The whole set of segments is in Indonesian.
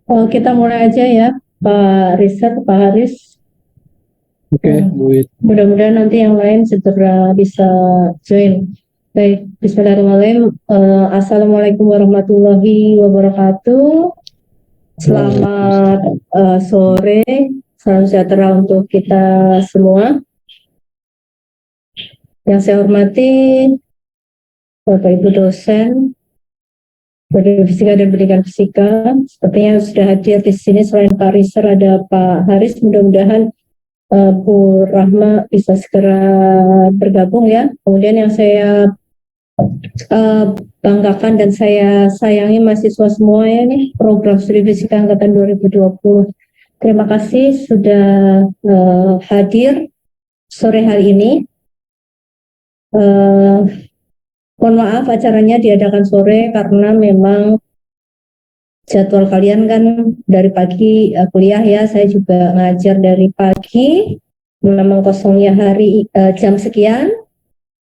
Kita mulai aja ya, Pak Rizat, Pak Haris. Oke, Bu Wit. Mudah-mudahan nanti yang lain segera bisa join. Baik, Bismillahirrahmanirrahim. Assalamualaikum warahmatullahi wabarakatuh. Selamat sore, salam sejahtera untuk kita semua. Yang saya hormati Bapak Ibu dosen Prodi Fisika dan Pendidikan Fisika. Sepertinya sudah hadir di sini selain Pak Rizal ada Pak Haris. Mudah-mudahan Bu Rahma bisa segera bergabung ya. Kemudian yang saya banggakan dan saya sayangi mahasiswa semua ya nih, program studi fisika angkatan 2020. Terima kasih sudah hadir sore hari ini. Mohon maaf acaranya diadakan sore karena memang jadwal kalian kan dari pagi kuliah ya, saya juga ngajar dari pagi, memang kosongnya hari jam sekian.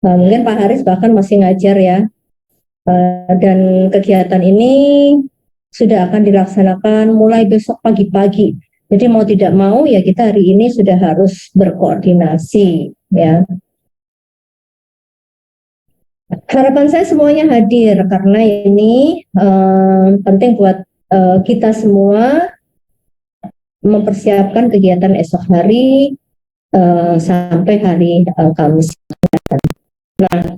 Mungkin Pak Haris bahkan masih ngajar ya, dan kegiatan ini sudah akan dilaksanakan mulai besok pagi-pagi. Jadi mau tidak mau ya kita hari ini sudah harus berkoordinasi ya. Harapan saya semuanya hadir karena ini penting buat kita semua mempersiapkan kegiatan esok hari sampai hari Kamis. Nah,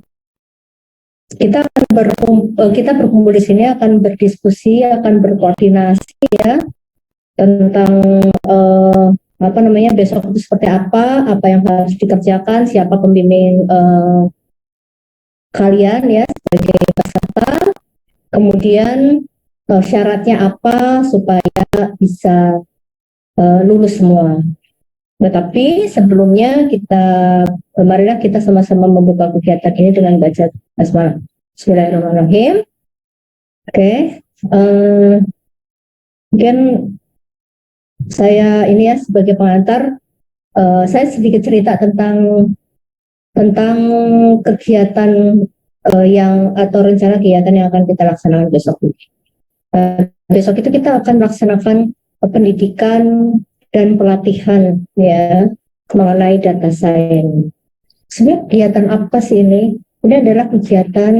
kita berkumpul di sini akan berdiskusi, akan berkoordinasi ya tentang besok itu seperti apa yang harus dikerjakan, siapa pembimbing kalian ya sebagai peserta, kemudian syaratnya apa supaya bisa lulus semua. Tetapi sebelumnya marilah kita sama-sama membuka kegiatan ini dengan baca basmalah. Bismillahirrahmanirrahim. Oke, mungkin saya ini ya sebagai pengantar, saya sedikit cerita tentang kegiatan atau rencana kegiatan yang akan kita laksanakan besok. Besok itu kita akan melaksanakan pendidikan dan pelatihan ya mengenai data science. Sebenarnya kegiatan apa sih ini? Ini adalah kegiatan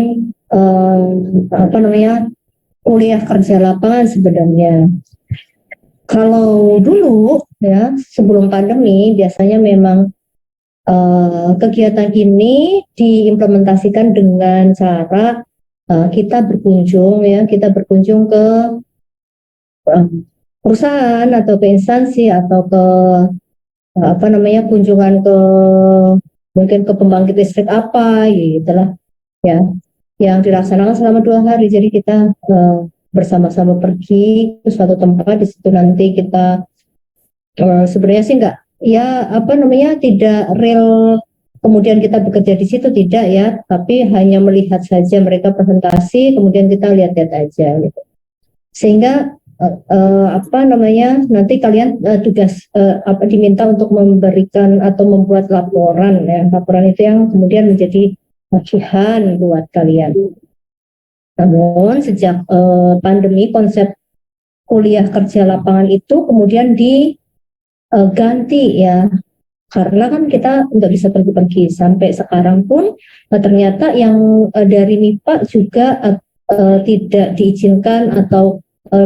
kuliah kerja lapangan sebenarnya. Kalau dulu ya sebelum pandemi biasanya memang kegiatan ini diimplementasikan dengan cara kita berkunjung ke perusahaan atau ke instansi atau ke kunjungan ke mungkin ke pembangkit listrik apa gitulah ya yang dilaksanakan selama 2 hari. Jadi kita bersama-sama pergi ke suatu tempat, di situ nanti kita sebenarnya sih tidak real kemudian kita bekerja di situ, tidak ya, tapi hanya melihat saja mereka presentasi kemudian kita lihat-lihat aja gitu. Sehingga nanti kalian tugas diminta untuk memberikan atau membuat laporan ya. Laporan itu yang kemudian menjadi bagian buat kalian. Namun sejak pandemi konsep kuliah kerja lapangan itu kemudian diganti ya, karena kan kita nggak bisa pergi-pergi. Sampai sekarang pun ternyata yang dari MIPA juga tidak diizinkan atau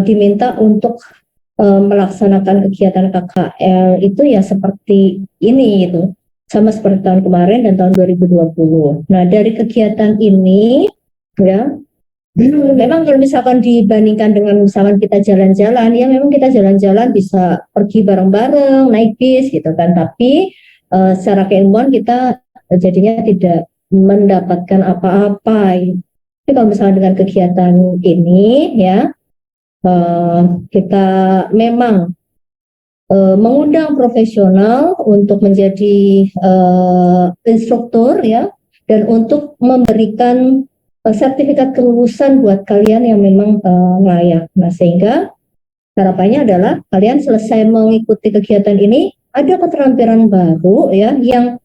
diminta untuk melaksanakan kegiatan KKL itu ya seperti ini gitu, sama seperti tahun kemarin dan tahun 2020. Nah dari kegiatan ini ya memang kalau misalkan dibandingkan dengan misalkan kita jalan-jalan ya memang kita jalan-jalan bisa pergi bareng-bareng naik bis gitu kan, tapi secara keilmuan kita jadinya tidak mendapatkan apa-apa. Tapi kalau misalkan dengan kegiatan ini ya kita memang mengundang profesional untuk menjadi instruktur ya, dan untuk memberikan sertifikat kelulusan buat kalian yang memang layak. Nah sehingga harapannya adalah kalian selesai mengikuti kegiatan ini ada keterampilan baru ya yang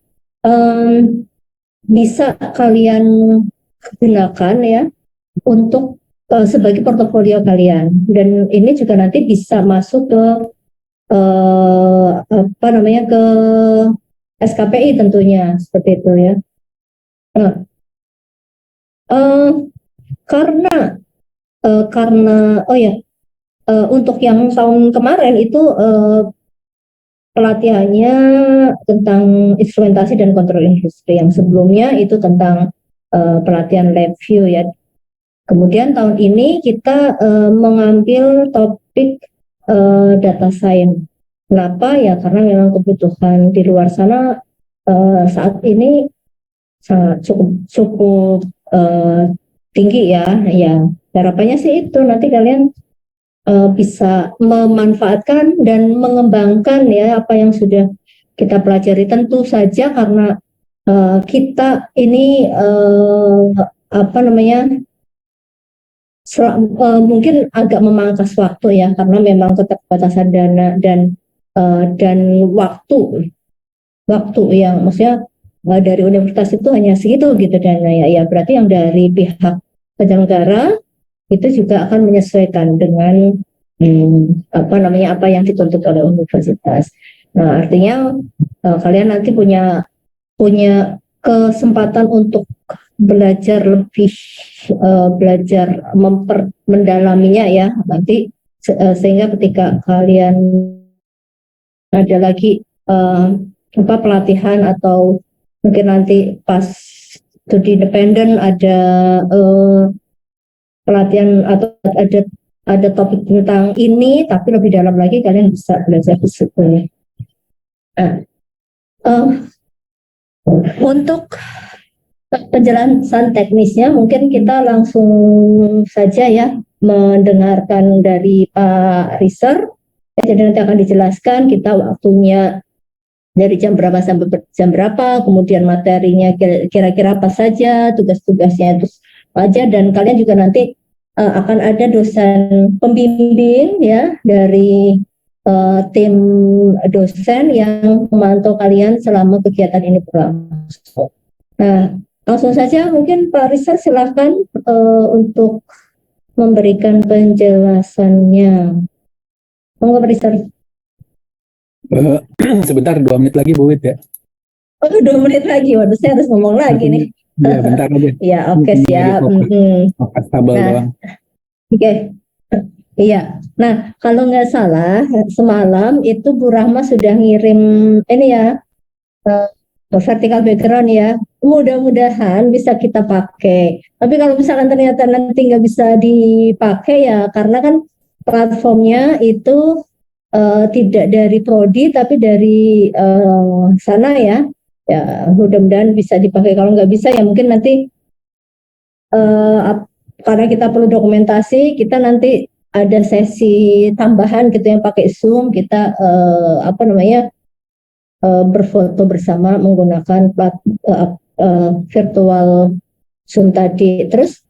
bisa kalian gunakan ya untuk sebagai portofolio kalian, dan ini juga nanti bisa masuk ke apa namanya, ke SKPI tentunya seperti itu ya. Nah, eh, karena oh ya, untuk yang tahun kemarin itu pelatihannya tentang instrumentasi dan kontrol industri, yang sebelumnya itu tentang pelatihan lab view ya. Kemudian tahun ini kita mengambil topik data science. Kenapa ya? Karena memang kebutuhan di luar sana saat ini sangat cukup tinggi ya. Ya, harapannya sih itu nanti kalian bisa memanfaatkan dan mengembangkan ya apa yang sudah kita pelajari. Tentu saja karena kita ini apa namanya, mungkin agak memangkas waktu ya, karena memang keterbatasan dana dan waktu yang maksudnya dari universitas itu hanya segitu gitu dana ya, berarti yang dari pihak penyelenggara itu juga akan menyesuaikan dengan apa yang dituntut oleh universitas. Nah, artinya kalian nanti punya kesempatan untuk belajar lebih, belajar mendalaminya ya nanti, sehingga ketika kalian ada lagi pelatihan atau mungkin nanti pas studi independen ada pelatihan atau ada topik tentang ini tapi lebih dalam lagi, kalian bisa belajar di situ. Nah, untuk penjelasan teknisnya mungkin kita langsung saja ya mendengarkan dari Pak Riser. Jadi nanti akan dijelaskan kita waktunya dari jam berapa sampai jam berapa, kemudian materinya kira-kira apa saja, tugas-tugasnya itu aja, dan kalian juga nanti akan ada dosen pembimbing ya dari tim dosen yang memantau kalian selama kegiatan ini berlangsung. Nah, langsung saja mungkin Pak Risa silakan untuk memberikan penjelasannya. Monggo Pak Risa. Sebentar, 2 menit lagi Bu Wit ya. Oh, 2 menit lagi. Waduh, saya harus ngomong lagi nih. Iya, bentar aja. Ya, oke, siap. Fokus tabel doang. Oke. Iya. Nah, kalau nggak salah semalam itu Bu Rahma sudah ngirim ini ya, vertical background ya. Mudah-mudahan bisa kita pakai. Tapi kalau misalkan ternyata nanti nggak bisa dipakai ya, karena kan platformnya itu tidak dari prodi tapi dari sana ya. Ya, mudah-mudahan bisa dipakai. Kalau nggak bisa ya mungkin nanti karena kita perlu dokumentasi, kita nanti ada sesi tambahan gitu yang pakai Zoom, kita berfoto bersama menggunakan virtual Zoom tadi. Terus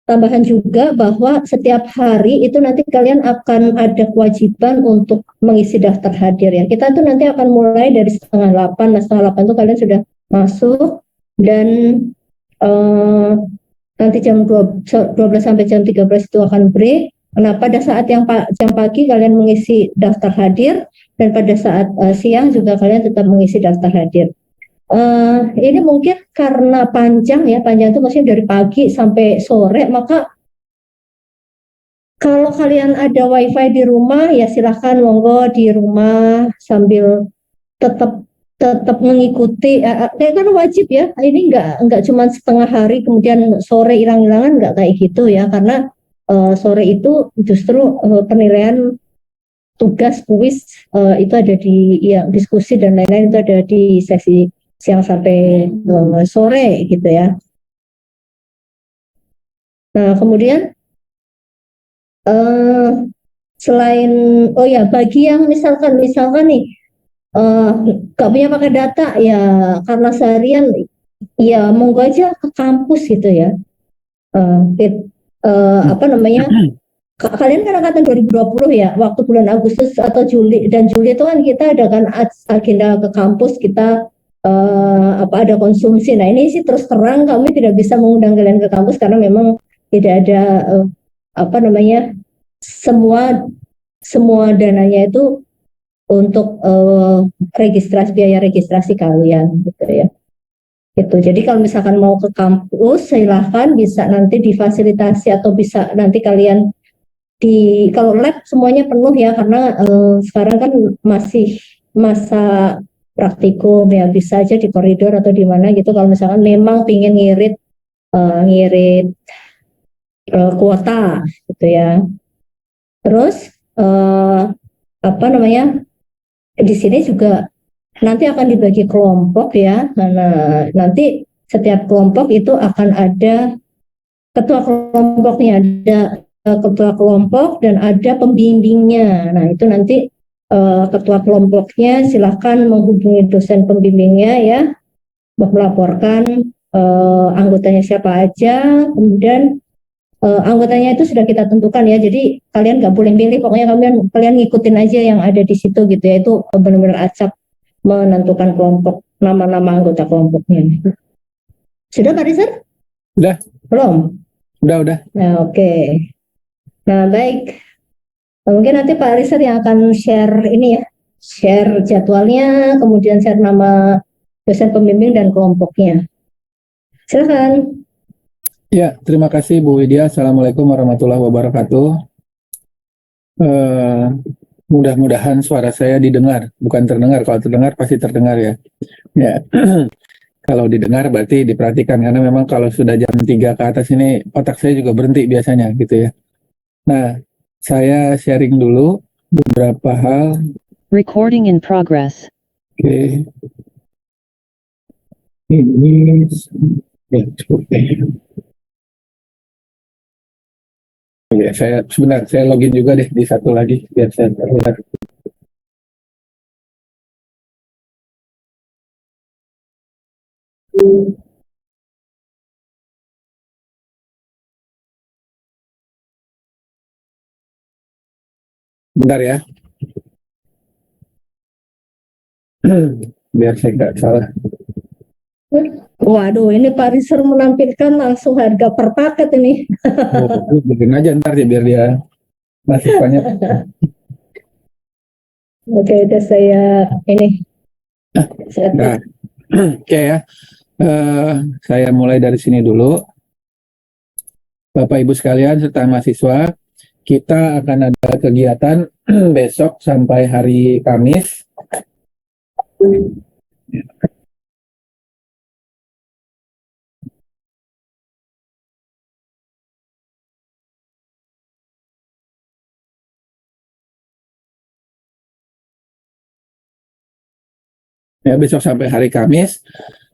tambahan juga bahwa setiap hari itu nanti kalian akan ada kewajiban untuk mengisi daftar hadir ya. Kita tuh nanti akan mulai dari 7:30. Nah, 7:30 itu kalian sudah masuk, dan nanti jam 12 sampai jam 13 itu akan break. Nah, pada saat yang jam pagi kalian mengisi daftar hadir, dan pada saat siang juga kalian tetap mengisi daftar hadir. Ini mungkin karena panjang itu maksudnya dari pagi sampai sore, maka kalau kalian ada wifi di rumah ya silahkan monggo di rumah sambil tetap mengikuti, kan wajib ya, ini enggak cuma setengah hari kemudian sore hilang-hilangan, enggak kayak gitu ya, karena sore itu justru penilaian tugas kuis itu ada di diskusi dan lain-lain itu ada di sesi siang sampai sore gitu ya. Nah, kemudian selain bagi yang misalkan nih gak punya pakai data ya, karena seharian ya monggo aja ke kampus gitu ya. Kalian kan angkatan 2020 ya, waktu bulan Agustus atau Juli itu kan kita ada kan agenda ke kampus, kita ada konsumsi. Nah, ini sih terus terang kami tidak bisa mengundang kalian ke kampus karena memang tidak ada apa namanya, semua dananya itu untuk biaya registrasi kalian gitu ya. Itu. Jadi kalau misalkan mau ke kampus, silahkan bisa nanti difasilitasi atau bisa nanti kalian kalau lab semuanya penuh ya karena sekarang kan masih masa praktikum ya, bisa aja di koridor atau di mana gitu kalau misalkan memang pingin ngirit kuota gitu ya. Terus apa namanya, di sini juga nanti akan dibagi kelompok ya. Nah, nanti setiap kelompok itu akan ada ketua kelompoknya, ada ketua kelompok dan ada pembimbingnya. Nah, itu nanti ketua kelompoknya silahkan menghubungi dosen pembimbingnya ya, melaporkan anggotanya siapa aja, kemudian anggotanya itu sudah kita tentukan ya, jadi kalian nggak boleh milih, pokoknya kalian ngikutin aja yang ada di situ gitu ya, itu benar-benar acak menentukan kelompok, nama-nama anggota kelompoknya. Sudah Pak Rizal? Udah. Belum? Udah. Nah, oke. Nah, baik. Mungkin nanti Pak Rizal yang akan share ini ya, share jadwalnya, kemudian share nama dosen pembimbing dan kelompoknya. Silakan. Ya, terima kasih Bu Widya. Assalamualaikum warahmatullahi wabarakatuh. Mudah-mudahan suara saya didengar, bukan terdengar. Kalau terdengar pasti terdengar ya. Ya, kalau didengar berarti diperhatikan karena memang kalau sudah jam 3 ke atas ini otak saya juga berhenti biasanya gitu ya. Nah, saya sharing dulu beberapa hal. Recording in progress. Oke. Ini ya, cukup. Oke, saya login juga deh di satu lagi biar saya terlihat. Bentar ya. Biar saya nggak salah. Waduh, ini Pak Rizal menampilkan langsung harga per paket ini. Bikin aja ntar ya biar dia masih banyak. Oke, udah saya ini. Nah, oke ya. Saya mulai dari sini dulu. Bapak Ibu sekalian serta mahasiswa, kita akan ada kegiatan besok sampai hari Kamis. Ya, besok sampai hari Kamis.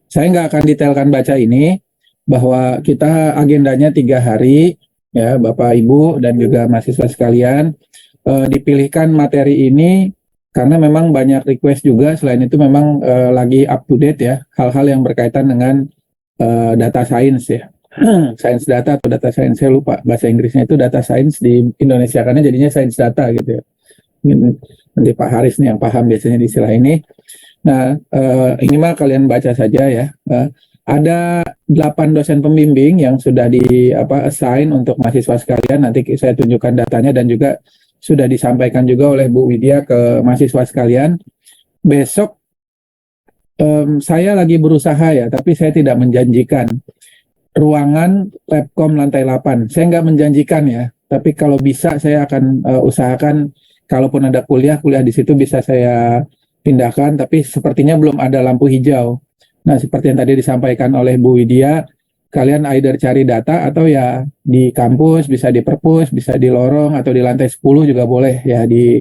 Saya nggak akan detailkan baca ini, bahwa kita agendanya 3 hari, ya Bapak Ibu dan juga mahasiswa sekalian. Dipilihkan materi ini karena memang banyak request juga. Selain itu memang lagi up to date ya, hal-hal yang berkaitan dengan data science ya. Science data atau data science, saya lupa bahasa Inggrisnya, itu data science di Indonesia karena jadinya science data gitu ya. Nanti Pak Haris nih yang paham biasanya di istilah ini. Nah, ini mah kalian baca saja ya. Ada 8 dosen pembimbing yang sudah assign untuk mahasiswa sekalian. Nanti saya tunjukkan datanya dan juga sudah disampaikan juga oleh Bu Widya ke mahasiswa sekalian. Besok saya lagi berusaha ya, tapi saya tidak menjanjikan. Ruangan Labcom lantai 8. Saya nggak menjanjikan ya, tapi kalau bisa saya akan usahakan kalaupun ada kuliah di situ bisa saya pindahkan, tapi sepertinya belum ada lampu hijau. Nah, seperti yang tadi disampaikan oleh Bu Widya, kalian either cari data atau ya di kampus, bisa di perpus, bisa di lorong atau di lantai 10 juga boleh ya di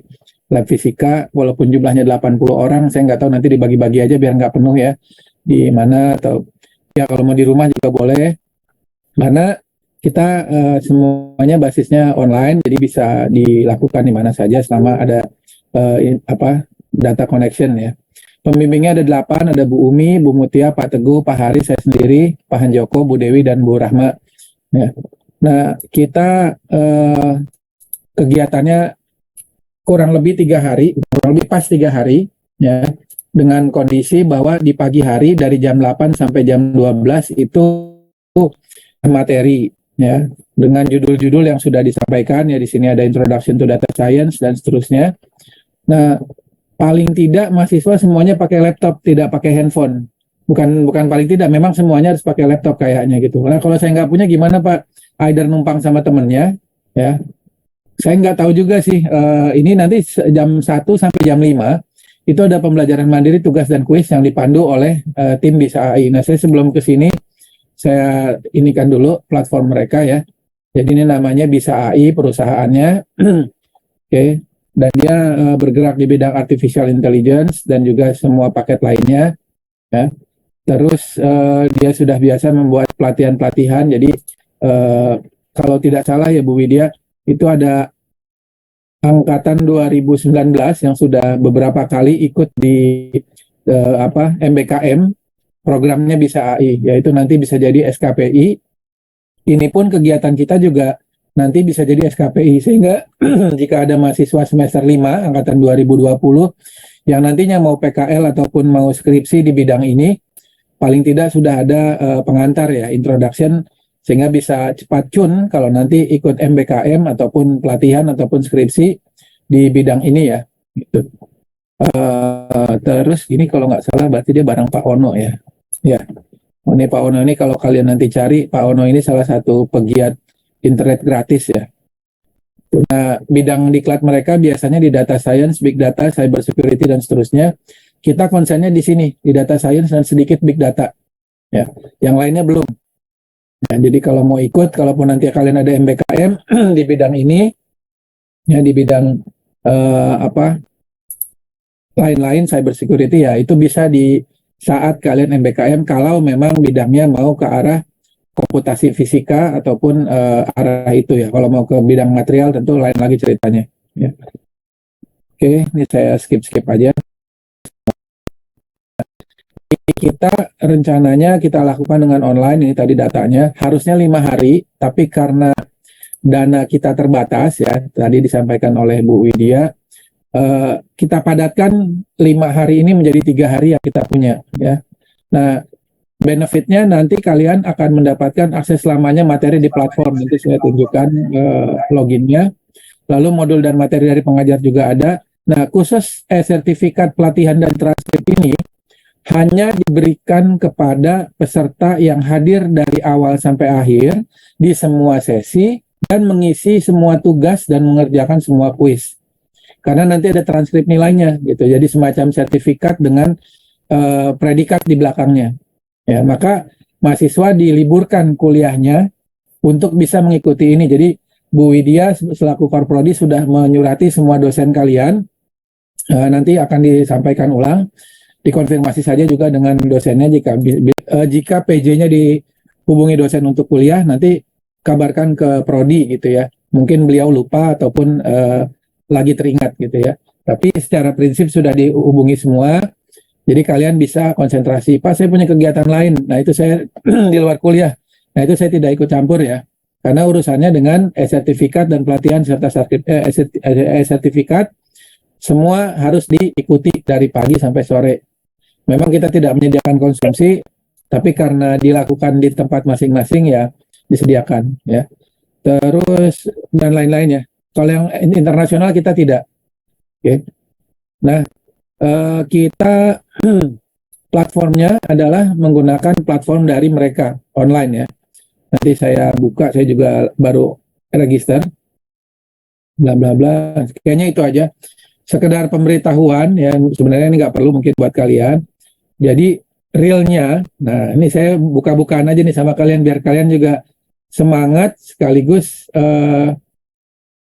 lab fisika, walaupun jumlahnya 80 orang, saya nggak tahu nanti dibagi-bagi aja biar nggak penuh ya, di mana atau ya kalau mau di rumah juga boleh, karena kita semuanya basisnya online, jadi bisa dilakukan di mana saja selama ada data connection ya. Pembimbingnya ada 8, ada Bu Umi, Bu Mutia, Pak Teguh, Pak Haris, saya sendiri, Pak Hanjoko, Bu Dewi, dan Bu Rahma. Ya. Nah, kita kegiatannya kurang lebih 3 hari, kurang lebih pas 3 hari, ya, dengan kondisi bahwa di pagi hari dari jam 8 sampai jam 12 itu materi, ya. dengan judul-judul yang sudah disampaikan ya. Di sini ada Introduction to Data Science dan seterusnya. Nah, paling tidak mahasiswa semuanya pakai laptop, tidak pakai handphone. Bukan paling tidak, memang semuanya harus pakai laptop kayaknya gitu. Nah, kalau saya nggak punya gimana Pak? Either numpang sama temennya, ya. Saya nggak tahu juga sih. Ini nanti jam 1 sampai jam 5 itu ada pembelajaran mandiri, tugas dan kuis yang dipandu oleh tim Bisa AI. Nah, saya sebelum ke sini saya inikan dulu platform mereka ya. Jadi ini namanya Bisa AI perusahaannya. Oke. Dan dia bergerak di bidang artificial intelligence dan juga semua paket lainnya ya. Terus dia sudah biasa membuat pelatihan-pelatihan. Jadi kalau tidak salah ya Bu Widya, itu ada angkatan 2019 yang sudah beberapa kali ikut di MBKM, programnya Bisa AI, yaitu nanti bisa jadi SKPI. Ini pun kegiatan kita juga nanti bisa jadi SKPI, sehingga jika ada mahasiswa semester 5 angkatan 2020 yang nantinya mau PKL ataupun mau skripsi di bidang ini, paling tidak sudah ada pengantar ya, introduction, sehingga bisa cepat cun kalau nanti ikut MBKM ataupun pelatihan ataupun skripsi di bidang ini ya. Gitu. Terus ini kalau nggak salah berarti dia bareng Pak Ono ya. Ya, ini Pak Ono ini kalau kalian nanti cari, Pak Ono ini salah satu pegiat internet gratis ya. Nah, bidang diklat mereka biasanya di data science, big data, cyber security dan seterusnya. Kita konsennya di sini di data science dan sedikit big data. Ya, yang lainnya belum. Nah, jadi kalau mau ikut, kalaupun nanti kalian ada MBKM di bidang ini, ya di bidang lain-lain cyber security ya, itu bisa di saat kalian MBKM kalau memang bidangnya mau ke arah komputasi fisika ataupun arah itu ya. Kalau mau ke bidang material tentu lain lagi ceritanya. Ya. Oke, ini saya skip aja. Kita rencananya kita lakukan dengan online, ini tadi datanya harusnya 5 hari, tapi karena dana kita terbatas ya, tadi disampaikan oleh Bu Widya, kita padatkan 5 hari ini menjadi 3 hari yang kita punya ya. Nah, benefitnya nanti kalian akan mendapatkan akses selamanya materi di platform. Nanti saya tunjukkan loginnya. Lalu modul dan materi dari pengajar juga ada. Nah, khusus sertifikat pelatihan dan transkrip ini hanya diberikan kepada peserta yang hadir dari awal sampai akhir di semua sesi dan mengisi semua tugas dan mengerjakan semua kuis. Karena nanti ada transkrip nilainya gitu. Jadi semacam sertifikat dengan predikat di belakangnya. Ya, maka mahasiswa diliburkan kuliahnya untuk bisa mengikuti ini. Jadi Bu Widya selaku Korprodi sudah menyurati semua dosen kalian. Nanti akan disampaikan ulang. Dikonfirmasi saja juga dengan dosennya jika PJ-nya dihubungi dosen untuk kuliah, nanti kabarkan ke prodi gitu ya. Mungkin beliau lupa ataupun lagi teringat gitu ya. Tapi secara prinsip sudah dihubungi semua. Jadi kalian bisa konsentrasi. Pak, saya punya kegiatan lain. Nah, itu saya di luar kuliah. Nah, itu saya tidak ikut campur ya. Karena urusannya dengan sertifikat dan pelatihan serta sertifikat semua harus diikuti dari pagi sampai sore. Memang kita tidak menyediakan konsumsi, tapi karena dilakukan di tempat masing-masing ya disediakan ya. Terus dan lain-lainnya. Kalau yang internasional kita tidak. Oke. Nah, kita platformnya adalah menggunakan platform dari mereka online ya. Nanti saya buka, saya juga baru register. Bla bla bla. Kayaknya itu aja. Sekedar pemberitahuan ya, sebenarnya ini nggak perlu mungkin buat kalian. Jadi realnya, nah ini saya buka-bukaan aja nih sama kalian biar kalian juga semangat sekaligus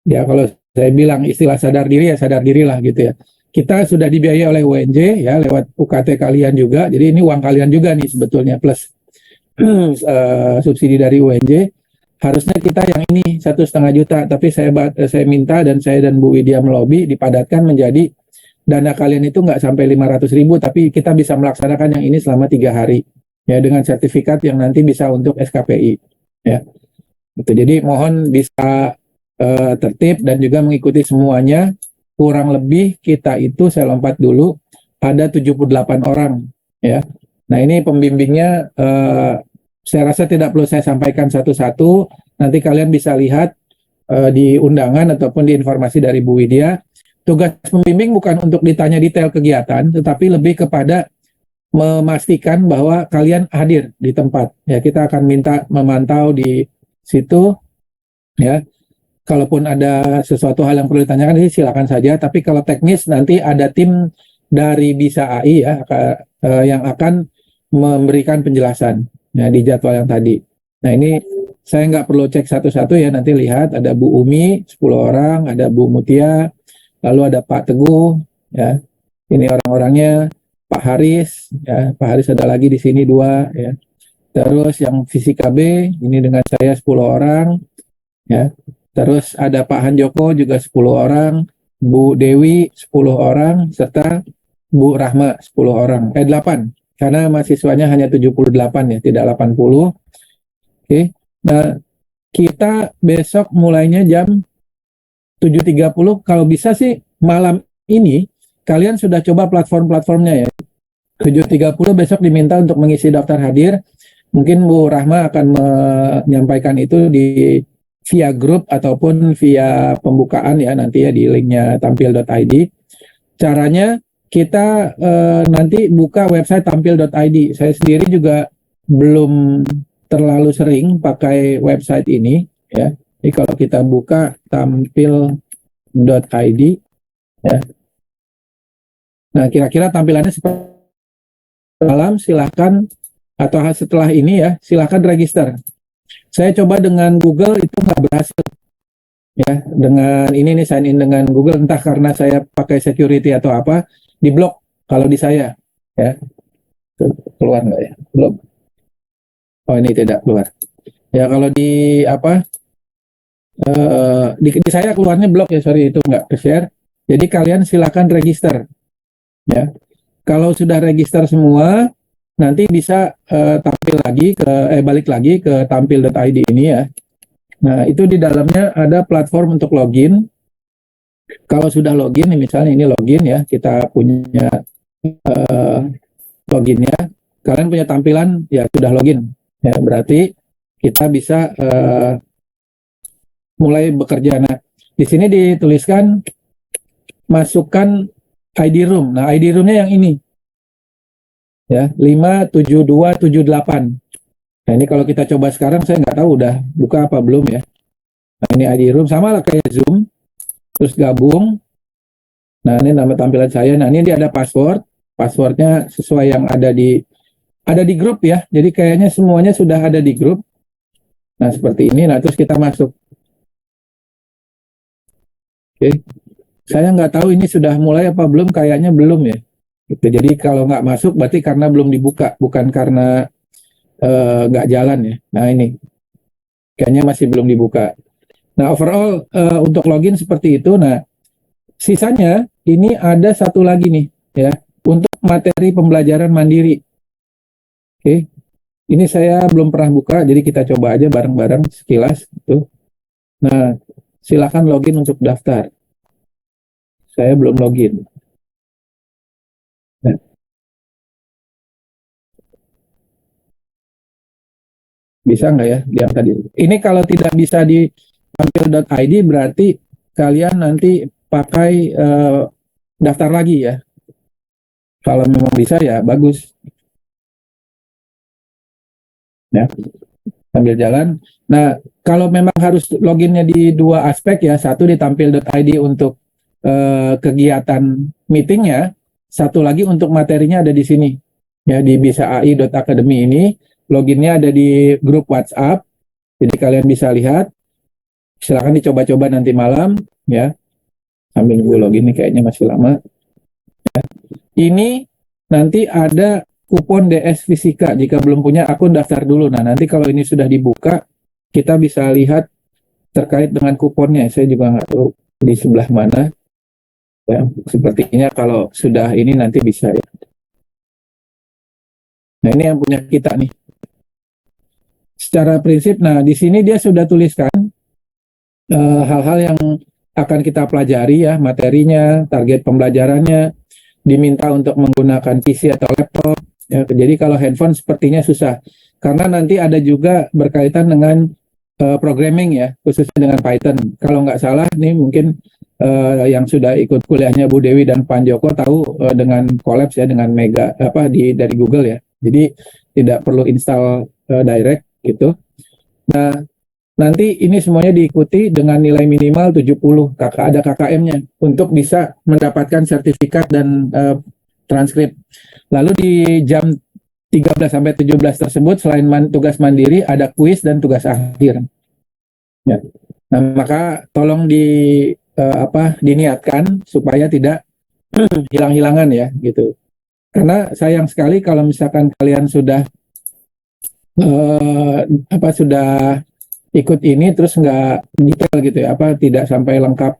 ya kalau saya bilang istilah sadar diri ya sadar dirilah gitu ya. Kita sudah dibiayai oleh UNJ ya lewat UKT kalian juga. Jadi ini uang kalian juga nih sebetulnya plus subsidi dari UNJ. Harusnya kita yang ini 1,5 juta, tapi saya minta dan saya dan Bu Widya melobi dipadatkan menjadi dana kalian itu nggak sampai 500.000, tapi kita bisa melaksanakan yang ini selama 3 hari ya dengan sertifikat yang nanti bisa untuk SKPI ya. Gitu. Jadi mohon bisa tertib dan juga mengikuti semuanya. Kurang lebih kita itu saya lompat dulu ada 78 orang ya. Nah ini pembimbingnya saya rasa tidak perlu saya sampaikan satu-satu. nanti kalian bisa lihat di undangan ataupun di informasi dari Bu Widya. Tugas pembimbing bukan untuk ditanya detail kegiatan, tetapi lebih kepada memastikan bahwa kalian hadir di tempat. Ya, kita akan minta memantau di situ. Ya, kalaupun ada sesuatu hal yang perlu ditanyakan, silakan saja. Tapi kalau teknis nanti ada tim dari Bisa AI ya yang akan memberikan penjelasan ya, di jadwal yang tadi. Nah ini saya nggak perlu cek satu-satu ya, nanti lihat ada Bu Umi 10 orang, ada Bu Mutia, lalu ada Pak Teguh ya. Ini orang-orangnya, Pak Haris ya, Pak Haris ada lagi di sini 2 ya. Terus yang Fisika B ini dengan saya 10 orang ya. Terus ada Pak Hanjoko juga 10 orang, Bu Dewi 10 orang, serta Bu Rahma 10 orang, 8 karena mahasiswanya hanya 78 ya, tidak 80. Oke. Nah, kita besok mulainya jam 7.30, kalau bisa sih malam ini kalian sudah coba platform-platformnya ya. 7.30 besok diminta untuk mengisi daftar hadir. Mungkin Bu Rahma akan menyampaikan itu di via grup ataupun via pembukaan ya nanti ya di linknya tampil.id. Caranya kita nanti buka website tampil.id. Saya sendiri juga belum terlalu sering pakai website ini ya. Jadi kalau kita buka tampil.id ya. Nah, kira-kira tampilannya seperti malam, silahkan atau setelah ini ya, silahkan register. Saya coba dengan Google itu nggak berhasil ya, dengan ini nih sign in dengan Google, entah karena saya pakai security atau apa, diblok kalau di saya ya. Keluar nggak ya? Belum. Oh, ini tidak keluar ya. Kalau di apa di saya keluarnya blok ya, sorry, itu nggak ke share. Jadi kalian silakan register ya. Kalau sudah register semua, nanti bisa tampil lagi balik lagi ke tampil.id ini ya. Nah, itu di dalamnya ada platform untuk login. Kalau sudah login, misalnya ini login ya, kita punya loginnya, kalian punya tampilan ya sudah login ya, berarti kita bisa mulai bekerja. Nah, di sini dituliskan masukkan ID room. Nah, ID roomnya yang ini ya, 57278. Nah, ini kalau kita coba sekarang, saya nggak tahu udah buka apa belum ya. Nah, ini ID room, sama lah kayak Zoom, terus gabung. Nah, ini nama tampilan saya. Nah, ini dia ada passwordnya sesuai yang ada di grup ya. Jadi kayaknya semuanya sudah ada di grup. Nah, seperti ini. Nah, terus kita masuk. Oke, saya nggak tahu ini sudah mulai apa belum. Kayaknya belum ya. Gitu. Jadi kalau nggak masuk berarti karena belum dibuka, bukan karena nggak jalan ya. Nah, ini kayaknya masih belum dibuka. Nah, overall untuk login seperti itu. Nah, sisanya ini ada satu lagi nih ya, untuk materi pembelajaran mandiri. Oke, ini saya belum pernah buka, jadi kita coba aja bareng-bareng sekilas itu. Nah, silakan login untuk daftar. Saya belum login. Nah. Bisa nggak ya yang tadi? Ini kalau tidak bisa di tampil.id berarti kalian nanti pakai daftar lagi ya. Kalau memang bisa ya bagus. Ya, sambil jalan. Nah, kalau memang harus loginnya di 2 aspek ya, satu di tampil.id untuk kegiatan meetingnya, satu lagi untuk materinya ada di sini ya, di bisai.academy ini. Loginnya ada di grup WhatsApp, jadi kalian bisa lihat. Silakan dicoba-coba nanti malam ya. Sambil gue login nih, kayaknya masih lama. Ya. Ini nanti ada kupon DS Fisika. Jika belum punya akun, daftar dulu. Nah, nanti kalau ini sudah dibuka, kita bisa lihat terkait dengan kuponnya. Saya juga nggak tahu di sebelah mana. Ya, sepertinya kalau sudah ini nanti bisa ya. Nah, ini yang punya kita nih. Secara prinsip, nah di sini dia sudah tuliskan hal-hal yang akan kita pelajari ya, materinya, target pembelajarannya, diminta untuk menggunakan PC atau laptop. Ya, jadi kalau handphone sepertinya susah, karena nanti ada juga berkaitan dengan programming ya, khususnya dengan Python. Kalau nggak salah nih mungkin yang sudah ikut kuliahnya Bu Dewi dan Pak Joko tahu dengan Collabs ya, dengan Mega dari Google ya. Jadi tidak perlu install direct gitu. Nah, nanti ini semuanya diikuti dengan nilai minimal 70, ada KKM-nya untuk bisa mendapatkan sertifikat dan transkrip. Lalu di jam 13 sampai 17 tersebut selain tugas mandiri ada kuis dan tugas akhir. Ya. Nah, maka tolong diniatkan supaya tidak hilang-hilangan ya gitu. Karena sayang sekali kalau misalkan kalian sudah sudah ikut ini terus nggak detail gitu ya, tidak sampai lengkap.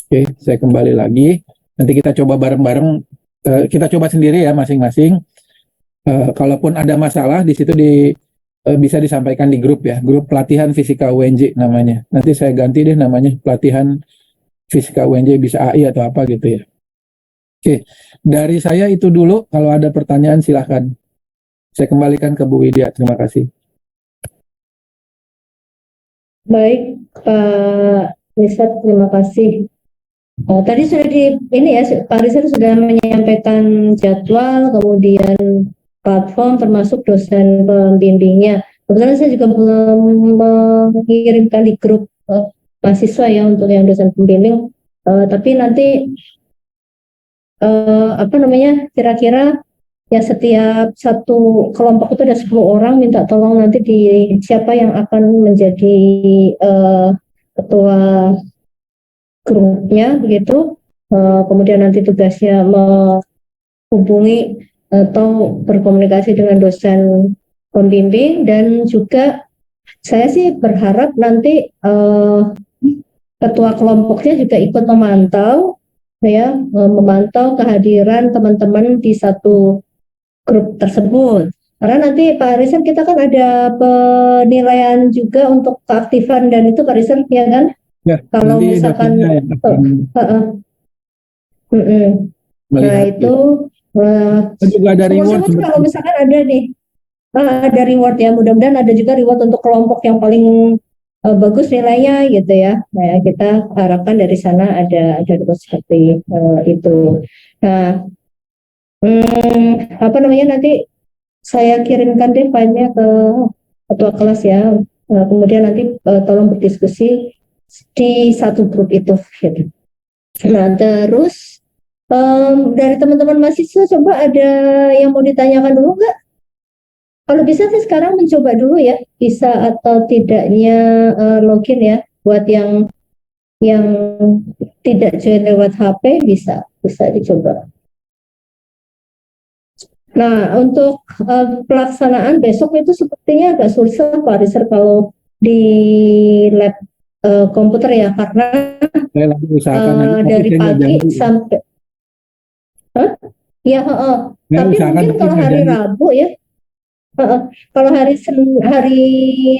Oke, saya kembali lagi. Nanti kita coba bareng-bareng, kita coba sendiri ya masing-masing. Kalaupun ada masalah di situ bisa disampaikan di grup ya, grup pelatihan fisika UNJ namanya. Nanti saya ganti deh namanya, pelatihan fisika UNJ, bisa AI atau apa gitu ya. Oke, dari saya itu dulu. Kalau ada pertanyaan silahkan. Saya kembalikan ke Bu Widya. Terima kasih. Baik, Pak Rizal, terima kasih. Tadi sudah Pak Rizal sudah menyampaikan jadwal, kemudian platform, termasuk dosen pembimbingnya. Kebetulan saya juga belum mengirimkan di grup mahasiswa ya untuk yang dosen pembimbing. Tapi nanti kira-kira ya setiap satu kelompok itu ada 10 orang, minta tolong nanti siapa yang akan menjadi ketua grupnya begitu. Kemudian nanti tugasnya menghubungi atau berkomunikasi dengan dosen pembimbing, dan juga saya sih berharap nanti ketua kelompoknya juga ikut memantau kehadiran teman-teman di satu grup tersebut. Karena nanti Pak Rizal, kita kan ada penilaian juga untuk keaktifan dan itu Pak Rizal ya kan? Ya, kalau misalkan nah itu juga ada reward. Kalau misalkan ada nih ada reward ya, mudah-mudahan ada juga reward untuk kelompok yang paling bagus nilainya gitu ya. Nah, kita harapkan dari sana ada reward seperti itu. Nah, nanti saya kirimkan deh filenya ke ketua kelas ya. Kemudian nanti tolong berdiskusi di satu grup itu gitu. Nah, terus dari teman-teman mahasiswa coba ada yang mau ditanyakan dulu nggak? Kalau bisa sih sekarang mencoba dulu ya, bisa atau tidaknya login ya, buat yang tidak join lewat HP bisa dicoba. Nah, untuk pelaksanaan besok itu sepertinya agak susah Pak Rizal kalau di lab komputer ya, karena saya lagi usahakan dari pagi sampai tapi mungkin kalau hari Rabu ya, kalau hari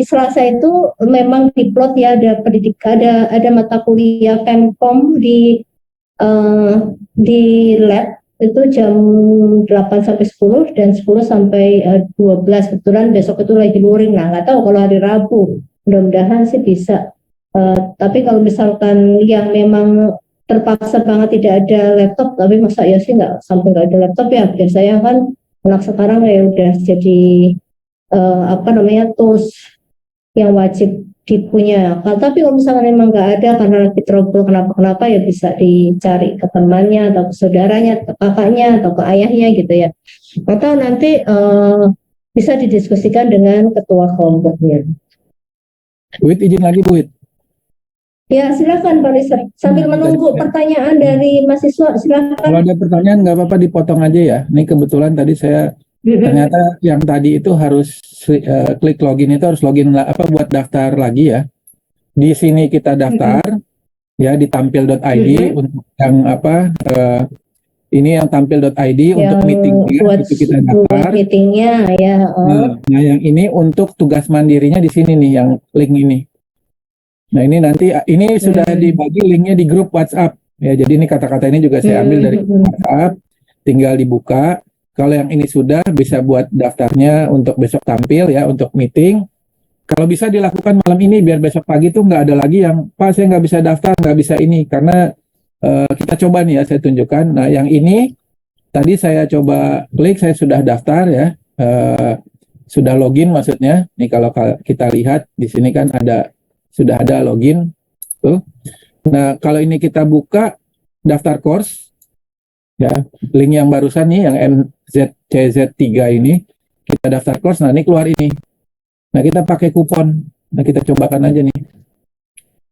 Selasa itu memang diplot ya, ada pendidikan, ada mata kuliah Pemkom di lab itu jam 8 sampai 10 dan 10 sampai 12. Kebetulan besok itu lagi luring. Nah, nggak tahu kalau hari Rabu, mudah-mudahan sih bisa. Tapi kalau misalkan yang memang terpaksa banget tidak ada laptop, tapi masa ya sih nggak sampai nggak ada laptop ya, biasanya kan anak sekarang ya udah jadi tools yang wajib dipunya. Tapi kalau misalnya memang nggak ada karena lagi trouble kenapa ya bisa dicari ke temannya atau ke saudaranya, ke kakaknya atau ke ayahnya gitu ya. Atau nanti bisa didiskusikan dengan ketua kelompoknya. Buit, izin lagi Buit. Ya, silakan Pak Rizal. Sambil menunggu pertanyaan dari mahasiswa, silakan. Kalau ada pertanyaan nggak apa-apa dipotong aja ya. Ini kebetulan tadi saya ternyata yang tadi itu harus klik login, itu harus login buat daftar lagi ya. Di sini kita daftar ya di tampil.id untuk yang ini yang tampil.id untuk meetingnya itu kita daftar. Meetingnya ya. Nah, yang ini untuk tugas mandirinya di sini nih, yang link ini. Nah, ini nanti ini sudah dibagi linknya di grup WhatsApp ya. Jadi ini kata-kata ini juga saya ambil dari WhatsApp, tinggal dibuka. Kalau yang ini sudah bisa buat daftarnya untuk besok tampil ya, untuk meeting. Kalau bisa dilakukan malam ini biar besok pagi tuh nggak ada lagi yang Pak saya nggak bisa daftar, nggak bisa ini karena kita coba nih ya saya tunjukkan. Nah yang ini tadi saya coba klik saya sudah daftar ya, sudah login maksudnya. Nih kalau kita lihat di sini kan ada sudah ada login tuh. Nah kalau ini kita buka daftar course ya link yang barusan nih yang MZCZ3 ini kita daftar course. Nah ini keluar ini. Nah, kita pakai kupon. Nah, kita cobakan aja nih.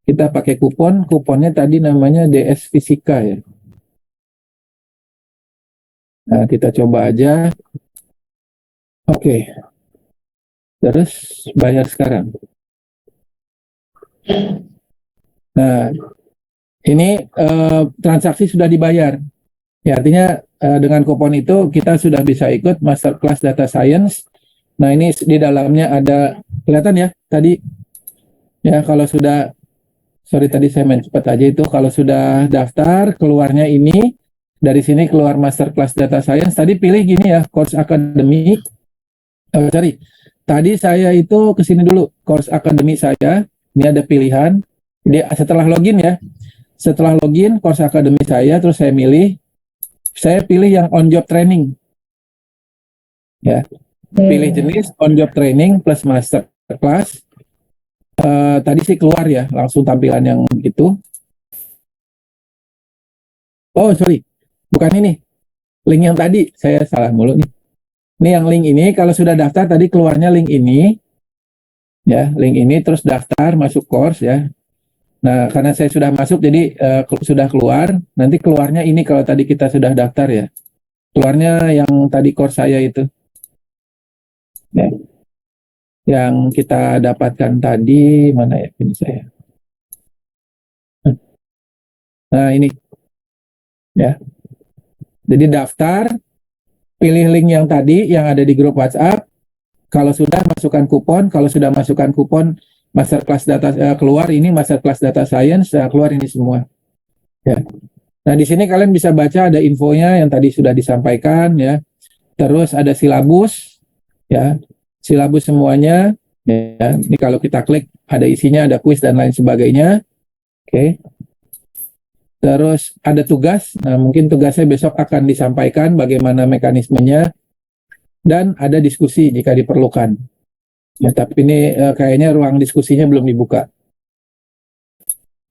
Kita pakai kupon. Kuponnya tadi namanya DS Fisika ya. Nah, kita coba aja. Oke. Terus bayar sekarang. Nah, ini transaksi sudah dibayar. Ya, artinya dengan kupon itu kita sudah bisa ikut Masterclass Data Science. Nah ini di dalamnya ada kelihatan ya tadi ya kalau sudah tadi saya main cepat aja itu kalau sudah daftar keluarnya ini dari sini keluar Masterclass Data Science tadi pilih gini ya Course Academy tadi saya itu kesini dulu Course Academy saya ini ada pilihan jadi setelah login Course Academy saya terus saya pilih yang on job training ya. Pilih jenis on job training plus master class. Tadi sih keluar ya langsung tampilan yang itu. Oh sorry, bukan ini. Link yang tadi saya salah mulu nih. Ini yang link ini kalau sudah daftar tadi keluarnya link ini. Ya link ini terus daftar masuk course ya. Nah karena saya sudah masuk jadi sudah keluar. Nanti keluarnya ini kalau tadi kita sudah daftar ya. Keluarnya yang tadi course saya itu. Ya. Yang kita dapatkan tadi mana ya ini saya. Nah ini ya. Jadi daftar, pilih link yang tadi yang ada di grup WhatsApp. Kalau sudah masukkan kupon, Masterclass Data keluar ini Masterclass Data Science keluar ini semua. Ya. Nah di sini kalian bisa baca ada infonya yang tadi sudah disampaikan ya. Terus ada silabus ya. Silabus semuanya ya. Ini kalau kita klik ada isinya, ada kuis dan lain sebagainya. Oke. Terus ada tugas. Nah, mungkin tugasnya besok akan disampaikan bagaimana mekanismenya dan ada diskusi jika diperlukan. Ya, tapi ini kayaknya ruang diskusinya belum dibuka.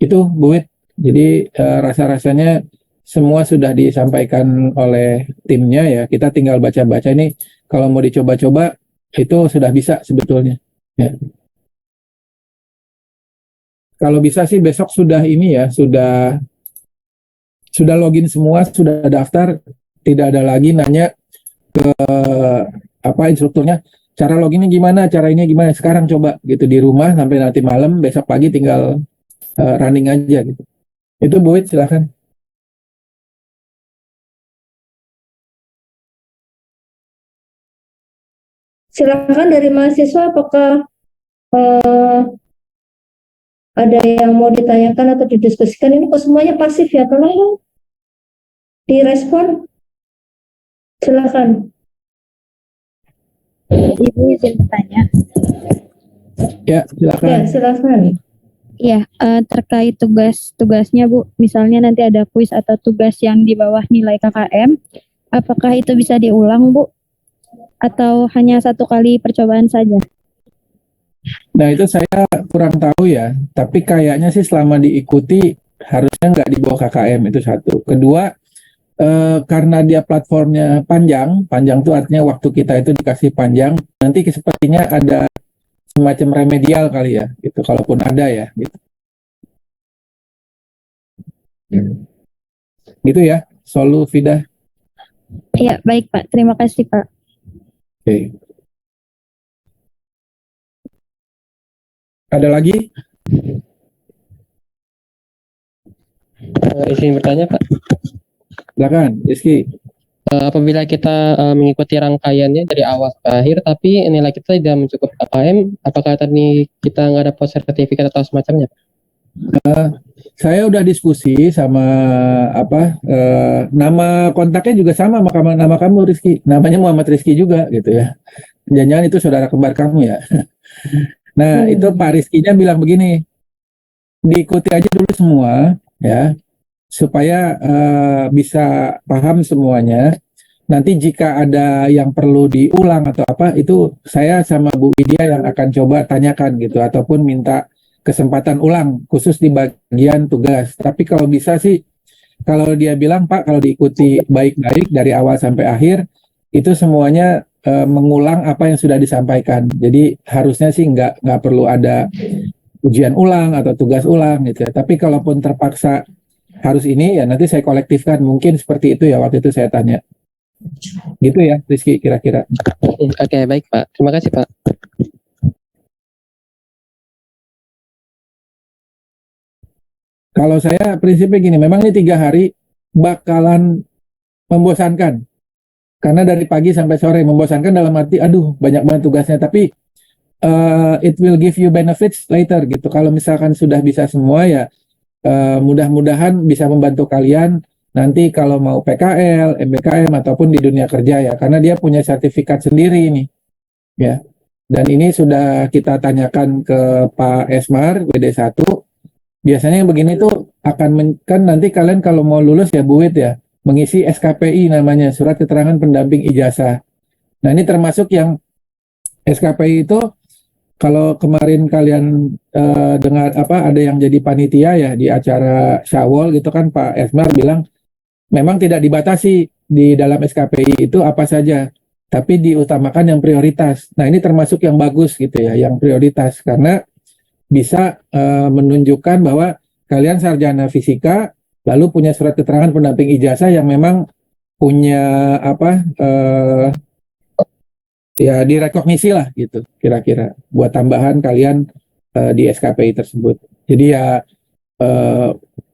Itu Bu Wit. Jadi rasa-rasanya semua sudah disampaikan oleh timnya ya. Kita tinggal baca-baca ini kalau mau dicoba-coba itu sudah bisa sebetulnya. Ya. Kalau bisa sih besok sudah ini ya, sudah login semua, sudah daftar, tidak ada lagi nanya ke instrukturnya, cara loginnya gimana, cara ini gimana. Sekarang coba gitu di rumah sampai nanti malam, besok pagi tinggal running aja gitu. Itu Bu Wit, silakan. Silakan dari mahasiswa apakah ada yang mau ditanyakan atau didiskusikan? Ini kok semuanya pasif ya? Tolong dong direspon. Silakan. Ibu izin bertanya. Ya, silakan. Ya, silakan. Iya, terkait tugasnya Bu, misalnya nanti ada kuis atau tugas yang di bawah nilai KKM, apakah itu bisa diulang Bu? Atau hanya satu kali percobaan saja? Nah itu saya kurang tahu ya, tapi kayaknya sih selama diikuti harusnya nggak di bawah KKM, itu satu. Kedua, karena dia platformnya panjang itu artinya waktu kita itu dikasih panjang, nanti sepertinya ada semacam remedial kali ya, gitu. Kalaupun ada ya, gitu. Gitu ya, Solu Fida. Iya, baik Pak. Terima kasih Pak. Oke. Ada lagi? Izin bertanya Pak. Silakan, Rizky. Apabila kita mengikuti rangkaiannya dari awal ke akhir, tapi nilai kita tidak mencukupi KKM, apakah tadi kita nggak dapat sertifikat atau semacamnya? Saya udah diskusi sama nama kontaknya juga sama sama nama kamu Rizky, namanya Muhammad Rizky juga gitu ya. Jangan-jangan itu saudara kembar kamu ya. Nah, itu Pak Rizky-nya bilang begini, diikuti aja dulu semua ya, supaya bisa paham semuanya. Nanti jika ada yang perlu diulang atau apa, itu saya sama Bu Widya yang akan coba tanyakan gitu, ataupun minta kesempatan ulang khusus di bagian tugas. Tapi kalau bisa sih, kalau dia bilang Pak, kalau diikuti baik-baik dari awal sampai akhir, itu semuanya mengulang apa yang sudah disampaikan. Jadi harusnya sih nggak perlu ada ujian ulang atau tugas ulang gitu ya. Tapi kalaupun terpaksa harus ini, ya nanti saya kolektifkan. Mungkin seperti itu ya, waktu itu saya tanya. Gitu ya, Rizky, kira-kira. Oke, baik Pak. Terima kasih Pak. Kalau saya prinsipnya gini, memang ini 3 hari bakalan membosankan. Karena dari pagi sampai sore membosankan dalam arti, aduh banyak banget tugasnya. Tapi it will give you benefits later gitu. Kalau misalkan sudah bisa semua ya, mudah-mudahan bisa membantu kalian nanti kalau mau PKL, MBKM ataupun di dunia kerja ya. Karena dia punya sertifikat sendiri ini ya. Dan ini sudah kita tanyakan ke Pak Esmar WD1. Biasanya yang begini tuh akan kan nanti kalian kalau mau lulus ya Bu Wid ya, mengisi SKPI namanya, surat keterangan pendamping ijazah. Nah, ini termasuk yang SKPI itu, kalau kemarin kalian dengar apa ada yang jadi panitia ya di acara Syawal gitu kan, Pak Esmar bilang memang tidak dibatasi di dalam SKPI itu apa saja, tapi diutamakan yang prioritas. Nah, ini termasuk yang bagus gitu ya, yang prioritas, karena bisa menunjukkan bahwa kalian sarjana fisika lalu punya surat keterangan pendamping ijazah yang memang punya apa ya direkognisi lah gitu kira-kira buat tambahan kalian di SKPI tersebut. Jadi ya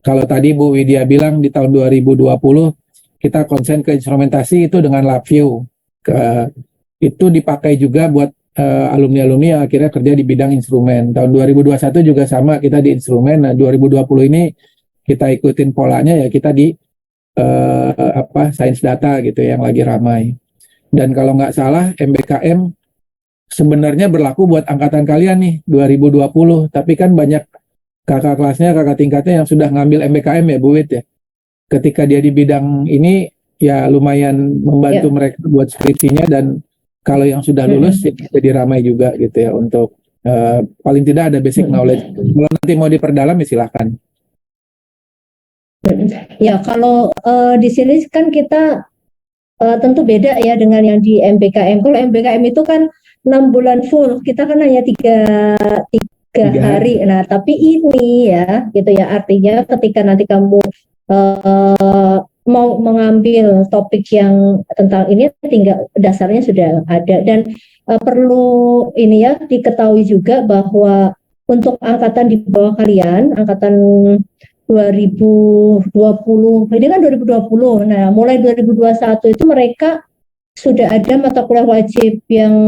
kalau tadi Bu Widya bilang di tahun 2020 kita konsen ke instrumentasi itu dengan LabVIEW, itu dipakai juga buat alumni-alumni yang akhirnya kerja di bidang instrumen. Tahun 2021 juga sama, kita di instrumen. Nah, 2020 ini kita ikutin polanya ya, kita di sains data gitu yang lagi ramai. Dan kalau nggak salah MBKM sebenarnya berlaku buat angkatan kalian nih 2020, tapi kan banyak kakak kelasnya, kakak tingkatnya yang sudah ngambil MBKM ya Bu Wid ya. Ketika dia di bidang ini ya lumayan membantu mereka buat skripsinya, dan kalau yang sudah lulus jadi ramai juga gitu ya, untuk paling tidak ada basic knowledge. Kalau nanti mau diperdalam ya silahkan. Ya kalau di sini kan kita tentu beda ya dengan yang di MBKM. Kalau MBKM itu kan 6 bulan full, kita kan hanya tiga hari. Nah, tapi ini ya, gitu ya, artinya ketika nanti kamu mau mengambil topik yang tentang ini, tinggal dasarnya sudah ada. Dan perlu ini ya diketahui juga bahwa untuk angkatan di bawah kalian, angkatan 2020, ini kan 2020. Nah, mulai 2021 itu mereka sudah ada mata kuliah wajib yang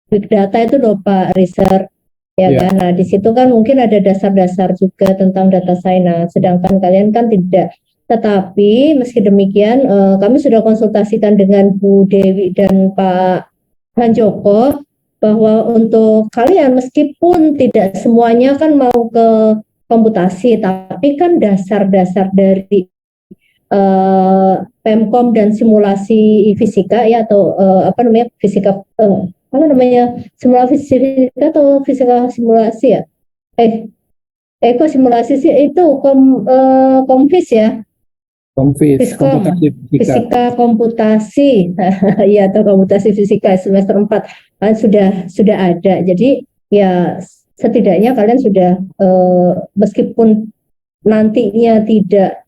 big data itu loh Pak, research ya kan. Nah, di situ kan mungkin ada dasar-dasar juga tentang data science. Nah, sedangkan kalian kan tidak. Tetapi meski demikian kami sudah konsultasikan dengan Bu Dewi dan Pak Hanjoko bahwa untuk kalian meskipun tidak semuanya kan mau ke komputasi, tapi kan dasar-dasar dari Pemkom dan simulasi fisika ya, atau fisika simulasi fisika atau fisika simulasi ya, kok simulasi sih itu komfis ya, fisika komputasi ya, atau komputasi fisika semester 4 kan sudah ada. Jadi ya setidaknya kalian sudah meskipun nantinya tidak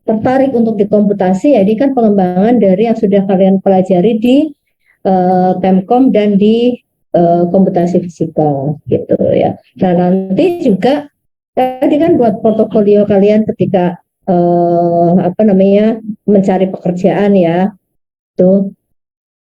tertarik untuk di komputasi, ya ini kan pengembangan dari yang sudah kalian pelajari di Pemkom dan di komputasi fisika gitu ya. Nah, nanti juga tadi kan buat portofolio kalian ketika mencari pekerjaan ya, itu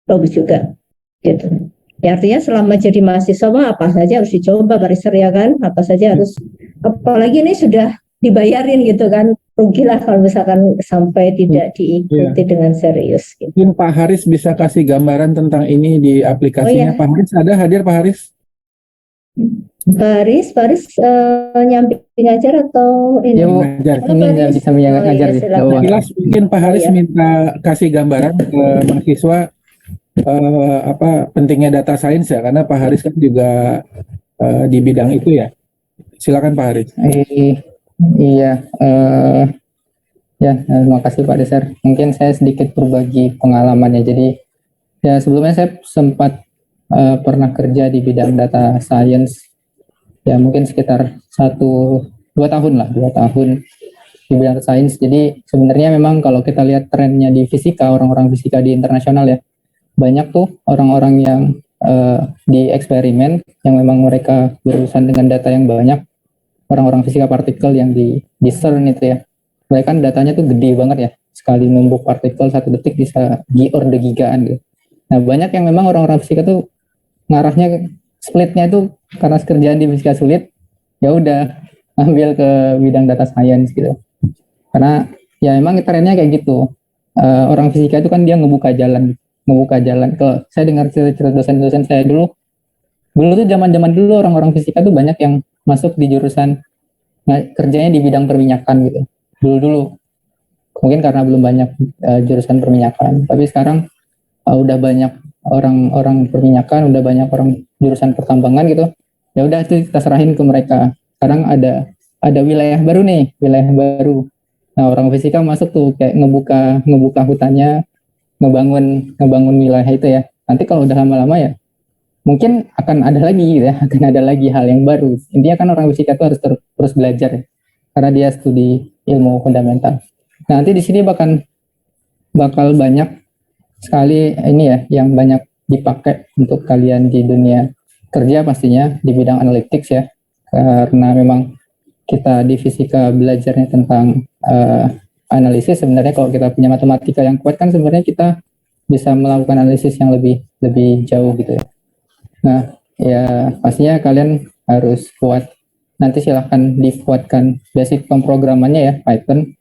bagus juga gitu. Ya, artinya selama jadi mahasiswa apa saja harus dicoba, Pak Riser ya kan, apa saja harus, apalagi ini sudah dibayarin gitu kan, rugilah kalau misalkan sampai tidak diikuti dengan serius gitu. Mungkin Pak Haris bisa kasih gambaran tentang ini di aplikasinya. Oh, iya. Pak Haris ada hadir Pak Haris? Pak Haris nyamping ngajar atau ini? Ya Bu, Ngajar. Halo, ini Pak nggak Haris. bisa Oh, ngajar iya, nih. silakan. Nggak apa-apa. Jelas mungkin Pak Haris iya. minta kasih gambaran ke mahasiswa apa pentingnya data science ya, karena Pak Haris kan juga di bidang itu ya. Silakan Pak Haris. Iya, ya terima kasih Pak Desar. Mungkin saya sedikit berbagi pengalamannya. Jadi ya sebelumnya saya sempat pernah kerja di bidang data science. Ya mungkin sekitar 1-2 tahun lah, 2 tahun di bidang data science. Jadi sebenarnya memang kalau kita lihat trennya di fisika, orang-orang fisika di internasional ya, banyak tuh orang-orang yang di eksperimen yang memang mereka berurusan dengan data yang banyak. Orang-orang fisika partikel yang di CERN itu ya, mereka kan datanya tuh gede banget ya, sekali numbuk partikel 1 detik bisa orde gigaan gitu. Nah banyak yang memang orang-orang fisika tuh ngarahnya splitnya itu karena kerjaan di fisika sulit, ya udah ambil ke bidang data science gitu. Karena ya emang trennya kayak gitu. Orang fisika itu kan dia ngebuka jalan. Kalau saya dengar cerita dosen-dosen saya dulu tuh zaman-zaman dulu orang-orang fisika tuh banyak yang masuk di jurusan kerjanya di bidang perminyakan gitu. Dulu mungkin karena belum banyak jurusan perminyakan, tapi sekarang udah banyak orang perminyakan, udah banyak orang jurusan pertambangan gitu. Ya udah itu kita serahin ke mereka. Sekarang ada wilayah baru nih, wilayah baru. Nah, orang fisika masuk tuh kayak ngebuka hutannya, ngebangun wilayah itu ya. Nanti kalau udah lama-lama ya mungkin akan ada lagi gitu ya, akan ada lagi hal yang baru. Intinya kan orang fisika itu harus terus belajar ya, karena dia studi ilmu fundamental. Nah, nanti di sini bakal banyak sekali ini ya, yang banyak dipakai untuk kalian di dunia kerja pastinya di bidang analytics ya, karena memang kita di fisika belajarnya tentang analisis. Sebenarnya kalau kita punya matematika yang kuat kan sebenarnya kita bisa melakukan analisis yang lebih jauh gitu ya. Nah, ya pastinya kalian harus kuat. Nanti silahkan dikuatkan basic pemrogramannya ya, Python.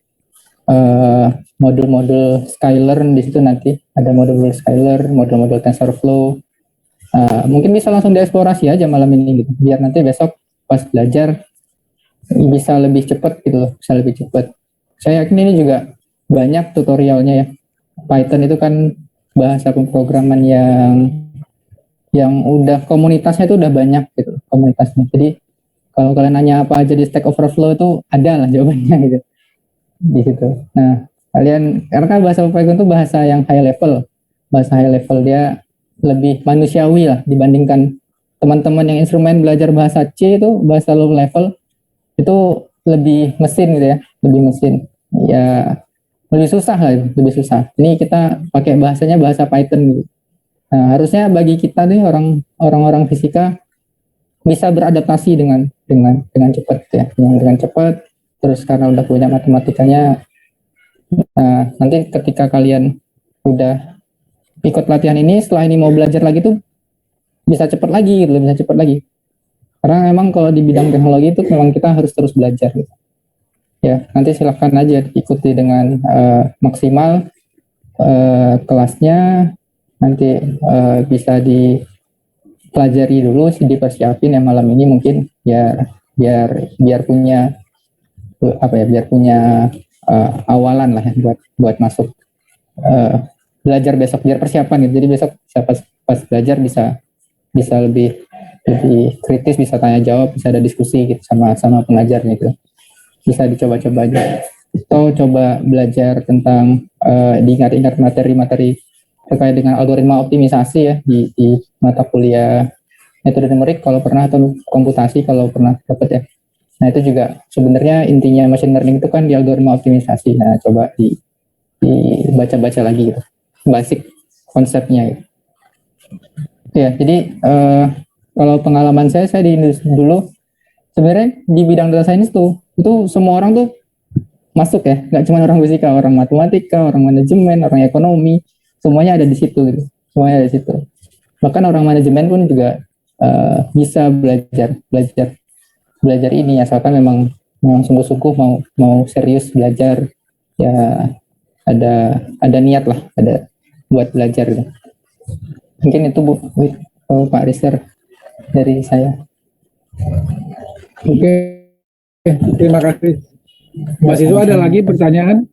Modul-modul Skylern di situ nanti ada modul Skylern, modul-modul TensorFlow. Mungkin bisa langsung dieksplorasi aja malam ini gitu, biar nanti besok pas belajar bisa lebih cepat gitu loh, bisa lebih cepat. Saya yakin ini juga banyak tutorialnya ya. Python itu kan bahasa pemrograman yang udah komunitasnya itu udah banyak gitu komunitasnya. Jadi kalau kalian nanya apa aja di Stack Overflow itu ada lah jawabannya gitu di situ. Nah, kalian karena kan bahasa Python itu bahasa yang high level. Bahasa high level dia lebih manusiawi lah dibandingkan teman-teman yang instrumen belajar bahasa C itu bahasa low level itu lebih mesin gitu ya, lebih mesin. Ya lebih susah lah, lebih susah. Ini kita pakai bahasanya bahasa Python gitu. Nah, harusnya bagi kita nih orang-orang fisika bisa beradaptasi dengan cepat ya, dengan cepat. Terus karena udah punya matematikanya, nah, nanti ketika kalian udah ikut latihan ini, setelah ini mau belajar lagi tuh bisa cepat lagi, gitu, bisa cepat lagi. Karena memang kalau di bidang teknologi itu memang kita harus terus belajar. Gitu. Ya, nanti silahkan aja ikuti dengan maksimal kelasnya. Nanti bisa dipelajari dulu, dipersiapin ya malam ini mungkin ya biar punya awalan lah ya buat masuk belajar besok, biar persiapan gitu. Jadi besok pas belajar bisa lebih kritis, bisa tanya jawab, bisa ada diskusi gitu sama pengajarnya gitu. Bisa dicoba-coba aja. Atau coba belajar tentang diingat-ingat materi-materi terkait dengan algoritma optimisasi ya di mata kuliah metode numerik kalau pernah, atau komputasi kalau pernah dapat ya. Nah, itu juga sebenarnya intinya machine learning itu kan di algoritma optimisasi. Nah, coba dibaca-baca lagi gitu, basic konsepnya gitu. Ya, jadi kalau pengalaman saya di industri dulu sebenarnya di bidang data science itu semua orang tuh masuk ya, nggak cuma orang fisika, orang matematika, orang manajemen, orang ekonomi, semuanya ada di situ gitu. Semuanya ada di situ. Bahkan orang manajemen pun juga bisa belajar ini, asalkan memang memang sungguh-sungguh mau serius belajar, ya ada niat lah, ada buat belajar gitu. Mungkin itu Bu, Pak Rister dari saya. Oke, terima kasih. Mahasiswa ada lagi pertanyaan?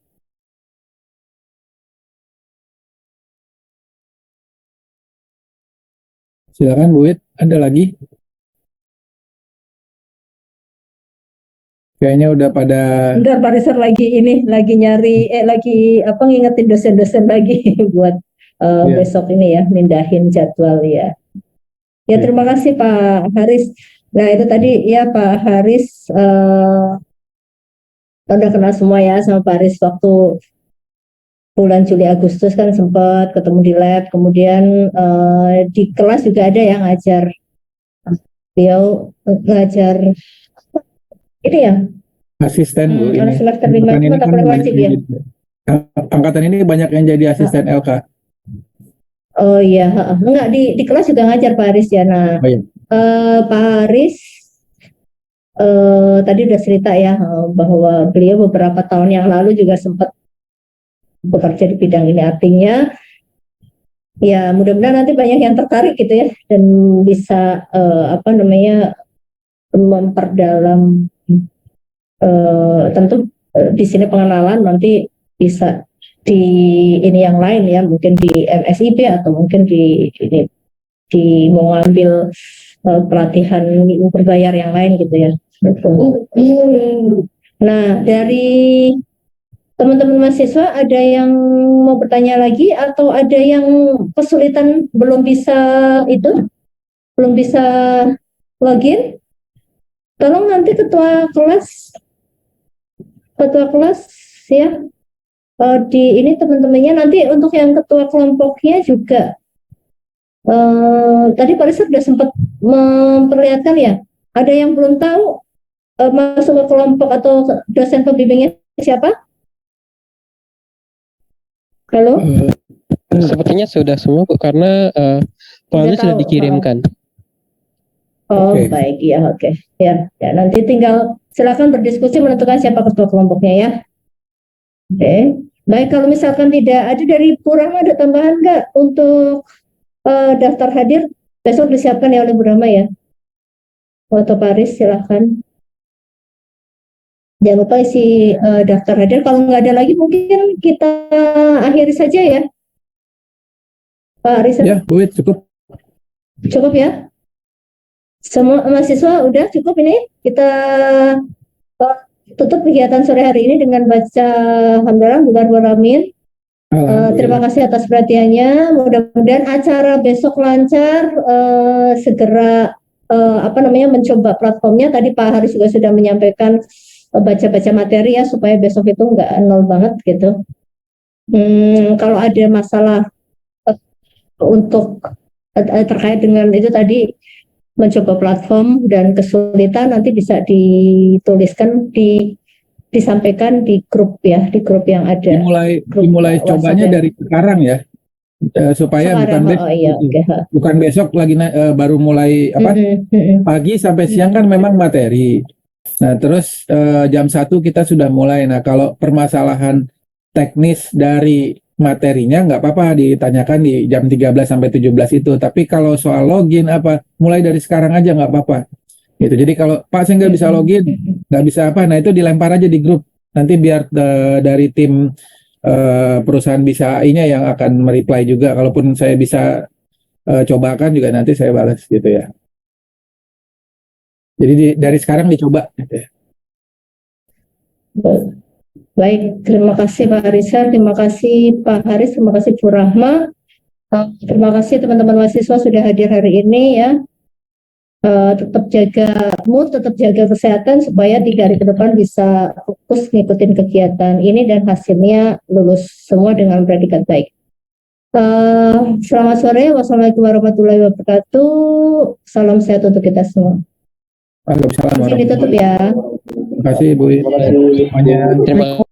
Silakan Bu Wit, ada lagi? Kayaknya udah pada Bentar Pak Rizal lagi nyari lagi apa ngingetin dosen-dosen lagi buat Iya. besok ini ya mindahin jadwal ya. Ya Iya. terima kasih Pak Haris. Nah itu tadi ya Pak Haris udah kenal semua ya sama Pak Haris waktu bulan Juli Agustus kan sempat ketemu di lab, kemudian di kelas juga ada yang ngajar. Beliau ngajar ini ya asisten Bu ini. anak semester 5 Angkatan itu ini mata kan kuliah banyak wajib yang ya. angkatan ini banyak yang jadi asisten LK. Oh iya, enggak di kelas juga ngajar Pak Haris ya. Nah, Oh, iya. Pak Haris tadi udah cerita ya bahwa beliau beberapa tahun yang lalu juga sempat bekerja di bidang ini. Artinya, ya mudah-mudahan nanti banyak yang tertarik gitu ya dan bisa apa namanya memperdalam tentu di sini pengenalan nanti bisa di ini yang lain ya mungkin di MSIP atau mungkin di ini di mau ngambil pelatihan berbayar yang lain gitu ya. Betul. Nah dari teman-teman mahasiswa ada yang mau bertanya lagi atau ada yang kesulitan belum bisa login? Tolong nanti ketua kelas ya di ini teman-temannya nanti untuk yang ketua kelompoknya juga tadi Pak Rizal sudah sempat memperlihatkan ya ada yang belum tahu masuk ke kelompok atau dosen pembimbingnya siapa? Halo? Sepertinya sudah semua Bu, karena polanya sudah tahu, dikirimkan. Oh Oke. baik ya oke ya nanti tinggal silakan berdiskusi menentukan siapa ketua kelompoknya ya. Oke. Baik kalau misalkan tidak ada dari Purama ada tambahan nggak untuk daftar hadir besok disiapkan ya oleh Bu Rama ya. Atau Paris silakan. Jangan lupa isi daftar hadir. Kalau nggak ada lagi mungkin kita akhiri saja ya. Pak Arisa, Ya, Bu Wit, cukup. cukup ya. Semua mahasiswa udah cukup ini. Kita tutup kegiatan sore hari ini dengan baca hamdalah bulan waramin. Terima kasih atas perhatiannya. Mudah-mudahan acara besok lancar. Segera mencoba platformnya. Tadi Pak Haris juga sudah menyampaikan baca-baca materi ya supaya besok itu nggak nol banget gitu. Kalau ada masalah untuk terkait dengan itu tadi mencoba platform dan kesulitan nanti bisa dituliskan disampaikan di grup ya, di grup yang ada. Dimulai cobanya dari sekarang ya, supaya bukan besok lagi baru mulai pagi sampai siang kan memang materi. Nah terus jam 1 kita sudah mulai. Nah kalau permasalahan teknis dari materinya nggak apa-apa ditanyakan di jam 13 sampai 17 itu. Tapi kalau soal login mulai dari sekarang aja nggak apa-apa. Gitu. Jadi kalau Pak saya nggak bisa login, nggak bisa nah itu dilempar aja di grup. Nanti biar dari tim perusahaan bisa AI-nya yang akan mereply juga. Kalaupun saya bisa cobakan juga nanti saya balas gitu ya. Jadi dari sekarang dicoba. Gitu ya. Baik, terima kasih Pak Arisa, terima kasih Pak Haris, terima kasih Bu Rahma, terima kasih teman-teman mahasiswa sudah hadir hari ini ya. Tetap jaga mood, tetap jaga kesehatan supaya 3 hari ke depan bisa fokus ngikutin kegiatan ini dan hasilnya lulus semua dengan predikat baik. Selamat sore, wassalamualaikum warahmatullahi wabarakatuh. Salam sehat untuk kita semua. Waalaikumsalam Mungkin ditutup ya. Terima kasih Bu. Semuanya. Terima